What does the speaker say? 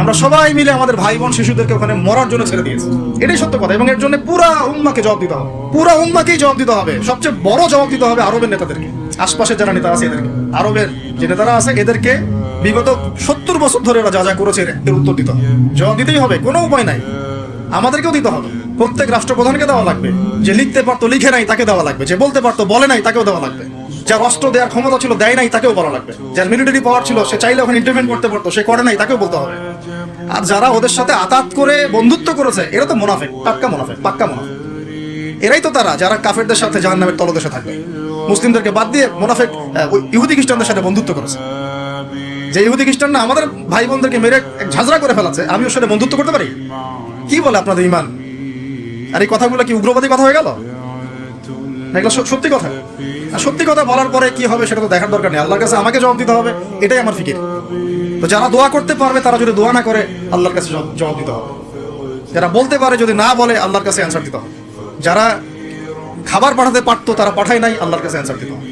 আমরা সবাই মিলে আমাদের ভাই বোন শিশুদেরকে ওখানে মরার জন্য ছেড়ে দিয়েছি। এটাই সত্য কথা। এবং এর জন্য পুরা উম্মাকে জবাব দিতে হবে, পুরা উম্মাকেই জবাব দিতে হবে। সবচেয়ে বড় জবাব দিতে হবে আরবের নেতাদেরকে, আশপাশের যারা নেতা আছে এদেরকে। আরবের যে নেতারা আছে এদেরকে বিগত 70 বছর ধরে ওরা যা যা করেছে এর উত্তর দিতে হবে, জবাব দিতেই হবে, কোনো উপায় নাই। আমাদেরকেও দিতে হবে, প্রত্যেক রাষ্ট্রপ্রধানকে দেওয়া লাগবে। যে লিখতে পারতো লিখে নাই তাকে দেওয়া লাগবে, যে বলতে পারতো বলে নাই তাকেও দেওয়া লাগবে, যার অস্ত্র দেওয়ার ক্ষমতা ছিল দেয় নাই তাকেও বলা লাগবে, যার মিলিটারি পাওয়ার ছিল সে চাইলে ওখানে ইন্টারভেন করতে পারতো সে করে নাই তাকেও বলতে হবে। আর যারা ওদের সাথে আতাত করে বন্ধুত্ব করেছে এরা তো মুনাফিক, টাটকা মুনাফিক, পাক্কা মুনাফিক। এরাই তো তারা যারা কাফেরদের সাথে জাহান্নামের তলদেশে থাকবে। মুসলিমদেরকে বাদ দিয়ে মুনাফিক ইহুদি খ্রিস্টানদের সাথে বন্ধুত্ব করেছে। যে ইহুদি খ্রিস্টানরা আমাদের ভাই বোনদেরকে মেরে ঝাঁঝরা করে ফেলাচ্ছে, আমি ওর সাথে বন্ধুত্ব করতে পারি? কি বলে আপনাদের ইমান? আর এই কথাগুলো কি উগ্রবাদী কথা হয়ে গেল? এগুলো সত্যি কথা। আর সত্যি কথা বলার পরে কি হবে সেটা তো দেখার দরকার নেই, আল্লাহর কাছে আমাকে জবাব দিতে হবে, এটাই আমার ফিকির। তো যারা দোয়া করতে পারবে তারা যদি দোয়া না করে আল্লাহর কাছে জবাব দিতে হবে, যারা বলতে পারে যদি না বলে আল্লাহর কাছে অ্যান্সার দিতে হবে, যারা খাবার পাঠাতে পারতো তারা পাঠায় নাই আল্লাহর কাছে অ্যান্সার দিতে হবে।